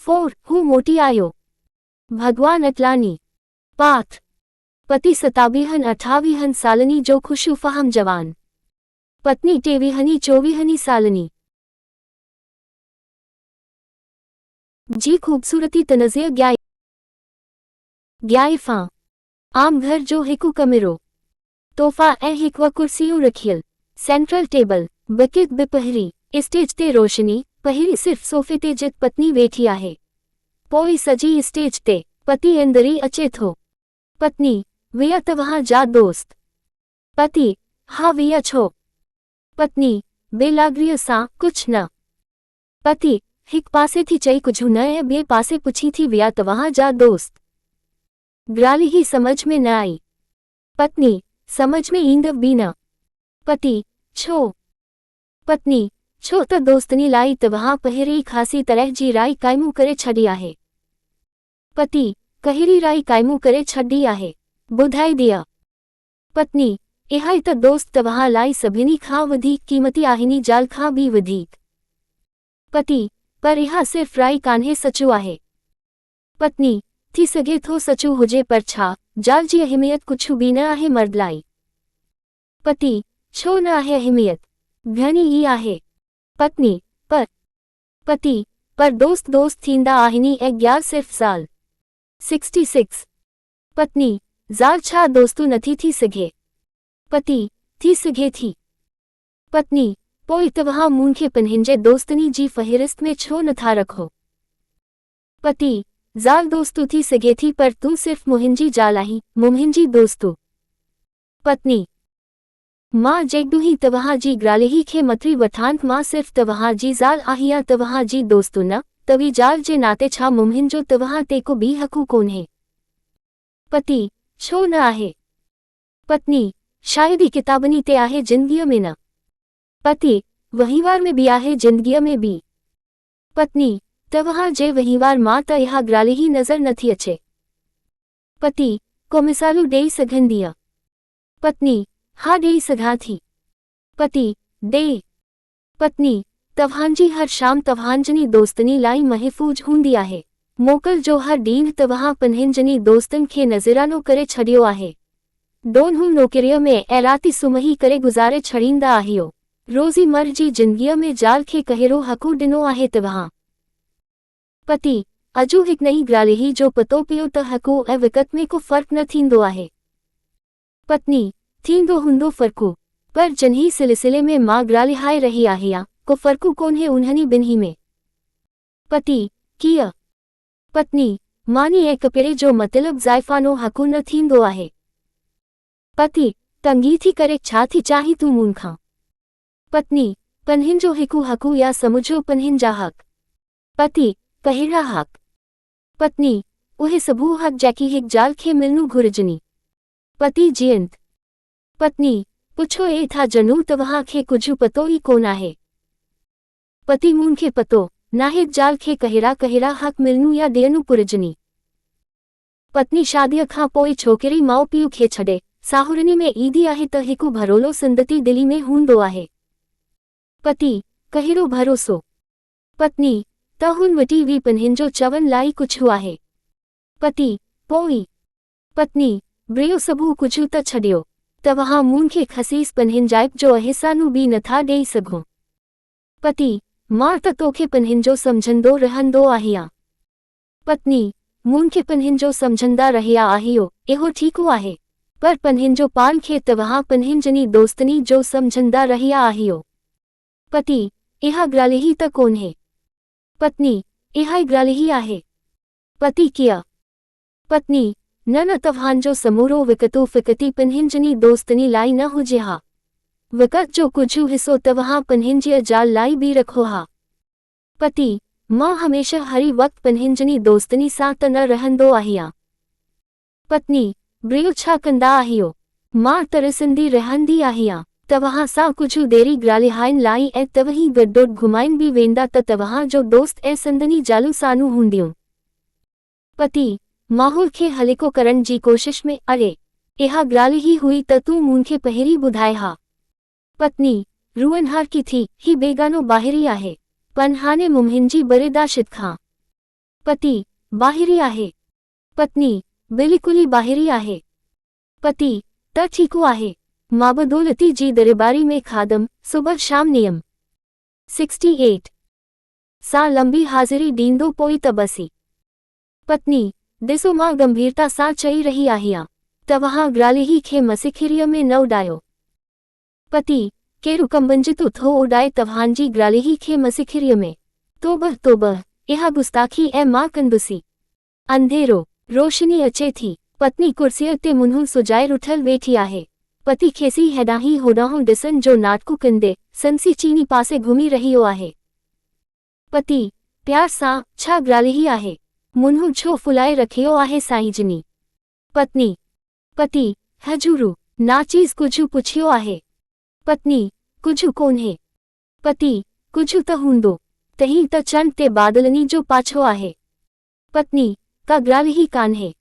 4 हूँ मोटी आयो। भगवान अटलानी। पाथ पति 27-28 सालनी जो खुशू फहम जवान। पत्नी 23-24 सालनी। जी खूबसूरती तनज़िया ग्याइफा आम घर जो हिकु कमिरो। तोहफा ऐं हिकु कुर्सियूं रखियल। सेंट्रल टेबल बकेट बिपहरी। स्टेज ते रोशनी पहिरीं सिर्फ़ सोफ़े ते जित पत्नी वेठी आहे। पोइ सजी स्टेज ते पति अंदरी अचे थो। पत्नी विया तव्हां जा दोस्त। पति हा विया छो। पत्नी बेलागरीअ सां कुछ न। पति हिक पासे थी चई कुझु न ऐं ॿिए पासे पुछी थी विया तव्हां जा दोस्त। ग्राली ही समझ में न आई। पत्नी समझ में ईंदव बि न। पति छो। पत्नी छो त दोस्तनी लाइ तव्हां पहिरीं ई ख़ासी तरह जी राइ क़ाइमु करे छॾी आहे। पति कहिड़ी राइ क़ाइमु करे छॾी आहे ॿुधाए दिया। पत्नी इहा ई त दोस्त तव्हां लाइ सभिनी खां वधीक क़ीमती आहिनी ज़ाल खां बि वधीक। पति पर इहा सिर्फ़ राइ कान्हे सचु आहे। पत्नी थी सघे थो सचु हुजे पर छा ज़ाल जी अहमियत कुझु बि न आहे मर्द लाइ। पति छो न आहे अहमियत घणी ई आहे। पत्नी पर पति पर दोस्त दोस्त थींदा आहिनि ऐं ॻाल्हि सिर्फ़ ज़ाल। 66 पत्नी ज़ाल छा दोस्तू नथी थी सघे। पति थी सघे थी। पत्नी पोइ तव्हां मूंखे पिननि जे दोस्तनी जी फ़हिरिस्त में छो नथा रखो। पति ज़ाल दोस्तू थी सघे थी पर तूं सिर्फ़ मुंहिंजी ज़ाल आहीं मुंहिंजी दोस्तू। पत्नी मां जेकॾहिं ही तव्हां जी ग्रालही खे मथरी वठां मां सिर्फ़ तव्हां जी ज़ाल आहियां तव्हां जी दोस्तू न तवी ज़ाल जे नाते छा मुंहिंजो तव्हां ते को बि हक़ु कोन्हे। पति छो न आहे। पत्नी शायदि ई किताबनी ते आहे ज़िंदगीअ में न। पति वहिंवार में बि आहे ज़िंदगीअ में बि। पत्नी तव्हां जे वहिंवार मां त इहा ग्रालही नज़र नथी अचे। पति को मिसालूं ॾेई सघंदीअ। पत्नी हा ॾेई सघां थी। पति ॾे। पत्नी तव्हांजी हर शाम तव्हांजनी दोस्तनी लाइ महफ़ूज़ हूंदी आहे। मोकल जो हर ॾींहुं तव्हां पिननि दोस्तनि खे नज़रानो करे छॾियो आहे। दोनों नौकरीअ में ऐं राति सुम्ही करे गुज़ारे छॾींदा आहियो। रोज़ीमर्रा जी ज़िंदगीअ में ज़ाल खे कहिड़ो हक़ु ॾिनो आहे तव्हां। पति अॼु हिकु नई ग्रालही जो पतो पियो त हक़ु ऐं विकत में को फ़र्क़ु न थींदो आहे। पत्नी थींदो हूंदो फ़र्क़ु पर जंहिं सिलसिले में मां ग्रालिहाए रही आहियां को फ़र्क़ु कोन्हे उन्हनि ॿिन्ही में। पति कीअं। पत्नी मानी ऐं कपिड़े जो मतिलबु ज़ाइफ़ानो हक़ु न थींदो आहे। पति तंगी थी करे छा थी चाहीं तूं मूंखां। पत्नी पिननि जो हिकु हक़ु या समुझो पिननि जा हक़। पति कहिड़ा हक़। पत्नी उहे सभु हक़ जेकी हिकु ज़ाल खे मिलणु घुरिजनि। पति जीअंत। पत्नी पुछो ए था जनू तव्हां खे कुझु पतो ई कोन आहे। पति मूंखे पतो नाहे ज़ाल खे कहिड़ा कहिड़ा हक़ मिलणु या ॾियणु घुरिजनि। पत्नी शादीअ खां पोइ छोकिरी माउ पीउ खे छॾे साहुरनी में ईंदी आहे त हिकु भरोलो सिंदती दिली में हूंदो आहे। पति कहिड़ो भरोसो। पत्नी त हुन वटि बि पिननि जो चवण लाइ कुझु आहे। पति पोइ। पत्नी ॿियो सभु कुझु त छॾियो तव्हां मूंखे ख़सीस पिननि जाइब जो अहिसानु बि नथा ॾेई सघो। पति मां त तोखे पिननि जो सम्झंदो रहंदो आहियां। पत्नी मूंखे पिननि जो सम्झंदा रहिया आहियो इहो ठीकु आहे पर पिननि जो पान खे तव्हां पिननि जनी दोस्तनी जो सम्झंदा रहिया आहियो। पति इहा ग्रालही त कोन्हे। पत्नी इहा ई ग्रालही आहे। पति कीअं। पत्नी न तव्हांजो समूरो विकतो फ़िकती पिननि जनी दोस्तनी लाइ न हुजे हा। विकत जो कुझु हिसो तव्हां पिननि जी ज़ाल लाइ बि रखो हा। पति मां हमेशह हरी वक़्तु पिननि जनी दोस्तनी सां त न रहंदो आहियां। पत्नी ॿियो छा कंदा आहियो। मां तरसंदी रहंदी आहियां तव्हां सां कुझु देरी ग्रालिहाइण लाइ ऐं तव्हीं गॾोगॾु घुमाइण बि वेंदा त तव्हां जो दोस्त ऐं संदनी ज़ालूं साणु हूंदियूं। पति माहौल खे हल्को करण जी कोशिश में अरे इहा ग्रालही हुई त तूं मूंखे पहिरीं ॿुधाए हा। पत्नी रुअनहार की थी ही बेगानो ॿाहिरी आहे पन हाणे मुंहिंजी बर्दाश्त खां पति बाहिरी आहे। पत्नी बिल्कुल ही बाहिरी आहे। पति त ठीकु आहे। मां बदौलती जी दरबारी में खादम सुबह शाम नियम। 68 सा लंबी हाज़िरी डींदो पोई त बसी। पत्नी दिसो मां गंभीरता सां चई रही आहियां, तव्हां ग्रालीही खे मसीखिरीअ में न उॾायो। पति केरु कंबंजितु थो उॾाए तव्हांजी ग्रालीही खे मसीखिरीअ में। तोबह तोबह, इहा गुस्ताखी ऐं मां कंदुसी। अंधेरो, रोशनी अचे थी। पत्नी कुर्सीअ ते मुंहुं सुजाए रुठल वेठी आहे। पति खेसी हेॾांहीं होॾांहुं ॾिसण जो नाटकु कंदे संसी चीनी पासे घुमी रहियो आहे। पति प्यार सां, छा ग्रालीही आहे? मुंहुं छो फुलाए रखियो आहे साईंजनी? पत्नी पति हजूरु नाचीज़ कुझु पुछियो आहे? पत्नी कुझु कोन्हे। पति कुझु त हूंदो, तहीं त चंड ते बादलनी जो पाछो आहे। पत्नी का ग्रालीही कान्हे।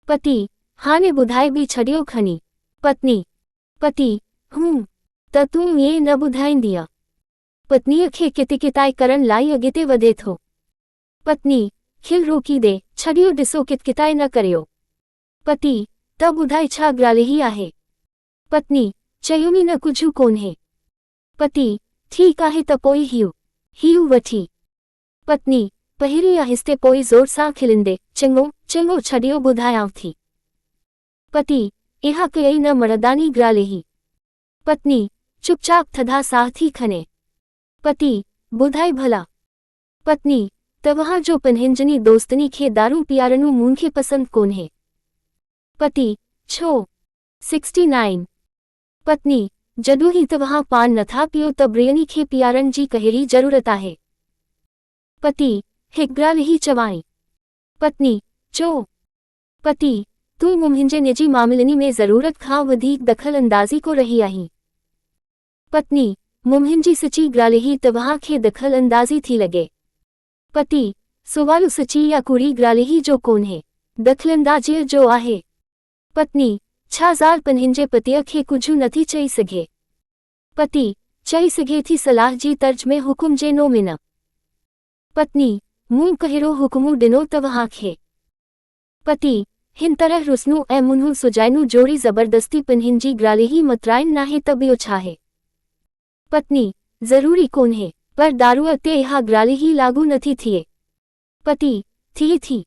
पति हाणे ॿुधाए बि छॾियो खणी। पत्नी पति त तूं ईअं न ॿुधाईंदीअ। पत्नीअ खे कितकिताए करण लाइ अॻिते वधे थो। पत्नी खिल रोकी दे, छॾियो ॾिसो कितकिताए न करियो। पति त ॿुधाए छा ग्रालीही आहे? पत्नी चयुमि न कुझु कोन्हे। पति ठीकु आहे त पोइ हियू वठी। पत्नी पहिरीं आहिस्ते पोइ ज़ोर सां खिलंदे, चङो चङो छॾियो ॿुधायांव थी। पति इहा कई न मर्दानी ग्रालीही। पत्नी चुपचाप थधा साह थी खणे। पति ॿुधाए भला। पत्नी तव्हां जो पंहिंजनी दोस्तनी खे दारू पीआरणु मूंखे पसंदि कोन्हे। पति छो? 69 पत्नी जॾहिं ही तव्हां पान नथा पियो त ॿियनि खे पीआरण जी कहिड़ी ज़रूरत आहे? पति हिकु ग्रालीही चवाई। पत्नी चो। पति तूं मुंहिंजे निजी मामलनि में ज़रूरत खां वधीक दख़ल अंदाज़ी को रही आहीं। पत्नी मुंहिंजी सची ग्रालीही तव्हां खे दख़ल अंदाज़ी थी लॻे। पति सुवालु सची या कूड़ी ग्रालीही जो कोन्हे, दख़लंदाज़ीअ जो आहे। पत्नी छा ज़ाल पंहिंजे पतीअ खे कुझु नथी चई सघे? पति चई सघे थी, सलाह जी तर्ज में हुकुम जे नो में न। पत्नी मूं कहिड़ो हुकुमु ॾिनो तव्हां खे? पति हिन तरह रुसनू ऐं मुंहुं सुजाइनू जोड़ी ज़बरदस्ती पंहिंजी ग्रालीही मतराइण नाहे त ॿियो छाहे? पत्नी ज़रूरी कोन्हे, पर दारूअ ते इहा ग्रालीही लागू नथी थिए। पति थिए थी।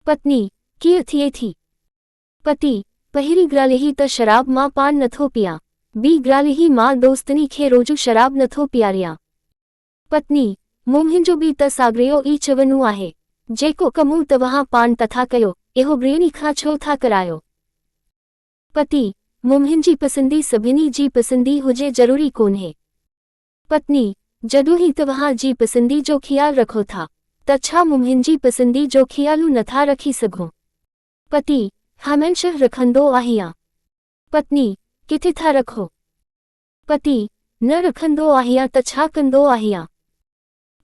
पत्नी कीअं थिए थी? पति पहिरीं ग्रालीही त शराब मां पान नथो पियां, ॿी ग्रालीही मां दोस्तनी खे रोज़ु शराब नथो पियारियां। पत्नी मुंहिंजो बि त साॻियो ई चवणो आहे, जेको कमु तव्हां पान तथा कयो, इहो ॿियनि खां छो था करायो? पति मुंहिंजी पसंदी सभिनी जी पसंदी हुजे ज़रूरी कोन्हे। पत्नी जॾहिं तव्हां जी पसंदी जो ख़्यालु रखो था, त छा मुंहिंजी पसंदी जो ख़्यालु नथा रखी सघो? पति हमेशह रखंदो आहियां। पत्नी किथे था रखो? पति न रखंदो आहियां त छा कंदो आहियां?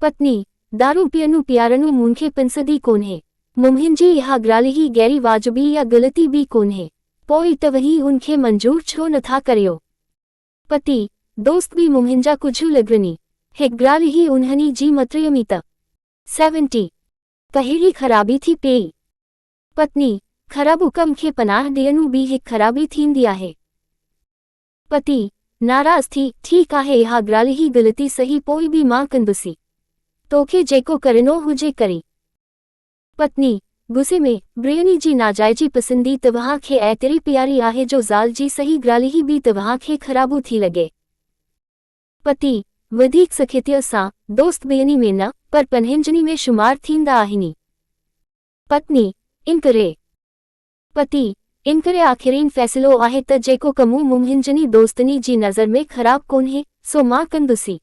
पत्नी दारू पीअणु पीआरणु मूंखे पसंदी कोन्हे। मुंहिंजी इहा ग्रालीही गैरी वाजिबी या ग़लती बि कोन्हे, पोइ तव्हीं उन खे मंज़ूर छो नथा करियो? पति दोस्त बि मुंहिंजा कुझु लॻनि, हिकु ग्रालीही उन्हनि जी मतरियमी त। 70 कहिड़ी ख़राबी थी पई? पत्नी ख़राबु कम खे पनाह ॾियणु बि हिकु ख़राबी थींदी आहे। पति नाराज़ थी, ठीकु आहे, इहा ग्रालीही ग़लती सही, पोइ बि मां कंदुसि, तोखे जेको करिणो हुजे करी। पत्नी गुस्से में, ॿियनि जी नाजाइज़ी पसंदी तव्हां खे एतिरी प्यारी आहे जो ज़ाल जी सही ग्रालीही बि तव्हां खे ख़राबु थी लॻे। पति वधीक सख़्तिअ सां, दोस्त ॿियनि में न, पर पंहिंजनि में शुमार थींदा आहिनि। पत्नी इनकरे। पति इनकरे आख़िरीन फ़ैसिलो आहे त जेको कमु मुंहिंजनि दोस्तनी जी नज़र में ख़राबु कोन्हे, सो मां कंदुसि।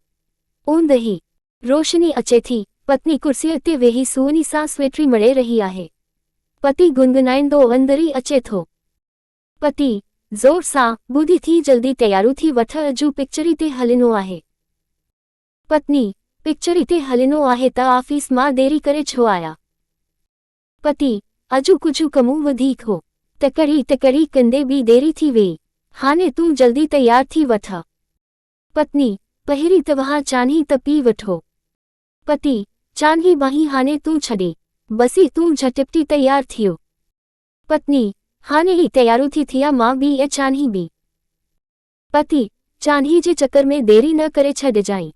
ऊंदहि रोशनी अचे थी। पत्नी कुर्सीअ ते वेही सुहिणी सां स्वेटरी मड़े रही आहे। पति गुनगुनाईंदो अंदरि अचे थो। पति ज़ोर सां, ॿुधी थी, जल्दी तयारू थी वठ, अॼु पिक्चरी ते हलिणो आहे। पत्नी पिक्चरी ते हलिणो आहे त ऑफिस मां देरी करे छो आया? पति अॼु कुझु कमु वधीक हो, तकड़ी कंदे बि देरी थी वेई, हाणे तूं जल्दी तयार थी वठ। पत्नी पहिरीं तव्हां चांहि त पी वठो। पति चांहि बाही हाणे तूं छॾे, बसी तूं झटिपटी तैयार थियो। पत्नी हाणे ही तैयारो थी थिया मां बि ऐं चान्ही बि। पति चान्ही जे चक्कर में देरी न करे छॾिजांइ।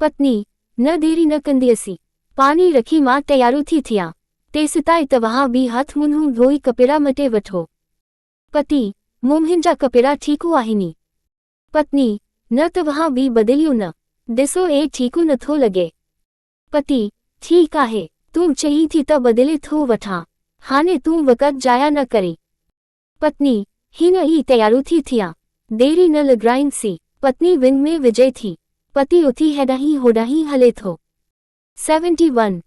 पत्नी न देरी न कंदीअसी, पानी रखी मां तैयारो थी थियां, तेसिताईं तव्हां बि हथ मुंहुं धोई कपिड़ा मटे वठो। पति मुंहिंजा कपिड़ा ठीकु आहिनि। पत्नी न तव्हां बि बदिलियो न, ॾिसो ए ठीकु नथो लॻे। पति ठीकु आहे, तूं चई थी त बदिले थो वठां, हाणे तूं वक़्तु जाया न करी। पत्नी हींअ ई तैयारो थी थियां, देरी न लॻाईंसी। पत्नी विंग में विझे थी, पति उथी हेॾांहुं होॾांहुं हले थो। 71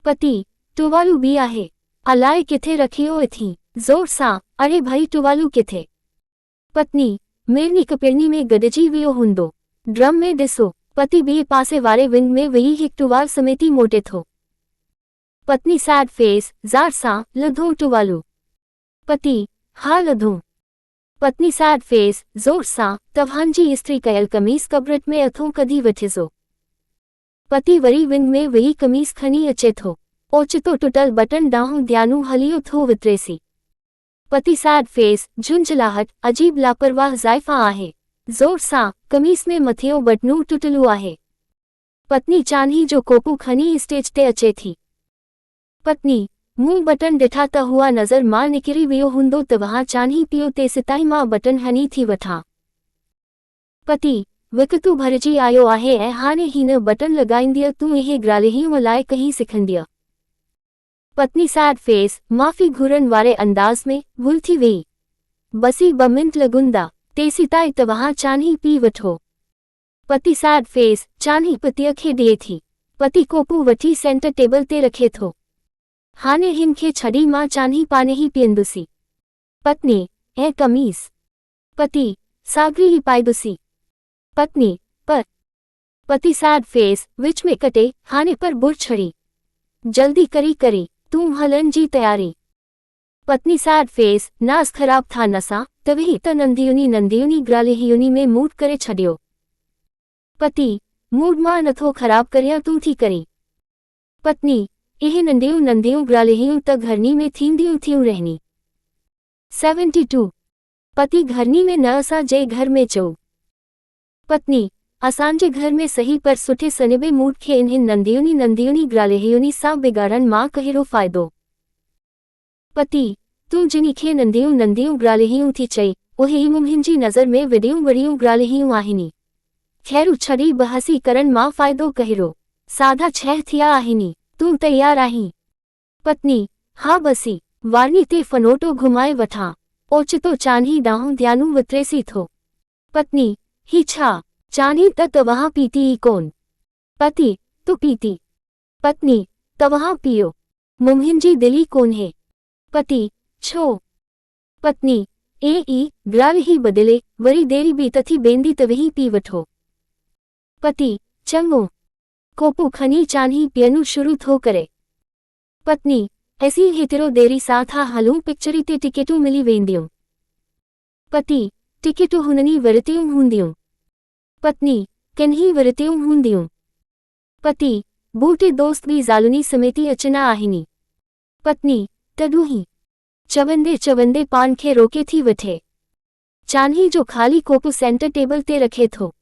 पति टुवालू बि आहे, अलाए किथे रखियो अथई, ज़ोर सां, अड़े भई टुवालू किथे। पत्नी मेरनी कपिड़नी में गॾिजी वियो हूंदो, ड्रम में ॾिसो। पति ॿिए पासे वारे विंग में वेही हिकु टुवाल समेटी मोटे थो। पत्नी सैड फेस ज़ार सां, लधो टुवालू। पति हा लधो। पत्नी सैड फेस ज़ोर सां, तव्हांजी इस्त्री कयल कमीज़ कबरट में अथो कढी वठिजो। पति वरी विंग में वेही कमीज़ खणी अचे थो, ओचितो टुटल बटन ॾांहुं ध्यानु हलियो थो वितिरेसी। पति सैड फेस झुंझलाहट, अजीब लापरवाह ज़ाइफ़ा आहे, ज़ोर सां, कमीज़ में मथियो बटनू टुटलू आहे। पत्नी चान्ही जो कोपू खणी स्टेज ते अचे थी। पत्नी मूं बटन ॾिठा त हुआ नज़र मां निकिरी वियो हूंदो, तव्हां चान्ही पियो तेसिताईं मां बटन हणी थी वठां। पति वक़्तु भरिजी आयो आहे ऐं हाणे हिन बटन लॻाईंदीअ, तूं इहे ग्रालिहियूं अलाए कहीं सिखंदीअ। पत्नी सैड फेस माफ़ी घुरण वारे अंदाज़ में भुल थी वेई, बसी 2 मिंट लॻंदा, तेसिताईं तव्हां चान्ही पी वठो। पति सैड फेस चान्ही पतीअ खे ॾिए थी, पति कोपू वठी सेंटर टेबल ते रखे थो। हाणे हिन खे छॾी मां चान्ही पाणे ई पीअंदुसी। पत्नी ऐं कमीज़। पति साॻी ई पाईंदुसी। पत्नी पर। पति सैड फेस विच में कटे, हाणे पर बुर छड़ी, जल्दी करी तूं हलण जी तयारी। पत्नी सैड फेस नास ख़राब था नसां, तव्हीं त नंढियुनि ग्रालिहियुनि में मूड करे छॾियो। पति मूड मां नथो ख़राब करियां, तूं थी करी। पत्नी इहे नंढियूं ग्रालिहियूं त घरनी में थींदियूं थियूं रहनी। 72 पति घरनी में न असां जे घर में चओ। पत्नी असांजे घर में सही, पर सुठे सनिबे मूड खे इन्हनि नंढियुनि ग्रालिहियुनि सां बिगाड़ण मां कहिड़ो फ़ाइदो। पति तूं जिनी खे नंढियूं ग्रालिहियूं थी चई, उहे ई मुंहिंजी नज़र में वॾियूं ग्रालिहियूं आहिनि। खैर छड़ी बहसी करण मां फ़ाइदो कहिड़ो, साधा 6 थिया आहिनि, तूं तैयार आहीं। पत्नी हा बसी, वारनी ते फनोटो घुमाए वठां, ओचितो चान्ही ॾांहुं ध्यानु वितिरेसी थो। पत्नी ही छा, चान्ही त तव्हां पीती ई कोन। पति तूं पीती। पत्नी तव्हां पियो, मुंहिंजी दिली कोन्हे। पति छो। पत्नी ई ग्रालिही बदिले, वरी देरी बि तथी बेंदी तव्हीं पी वठो। पति चङो। कोपू खणी चान्ही पीअणु शुरू थो करे। पत्नी ऐसी हेतिरो देरी सां था हलूं, पिक्चरी ते टिकेटूं मिली वेंदियूं। पति टिकेटूं हुननि वरितियूं हूंदियूं। पत्नी किन्ही वरितियूं हूंदियूं। पति बूटे दोस्त बि ज़ालुनी समेती अचना आहिनि। पत्नी तॾहिं ई चवंदे पान खे रोके थी वठे। चान्ही जो ख़ाली कोपू सेंटर टेबल ते रखे थो।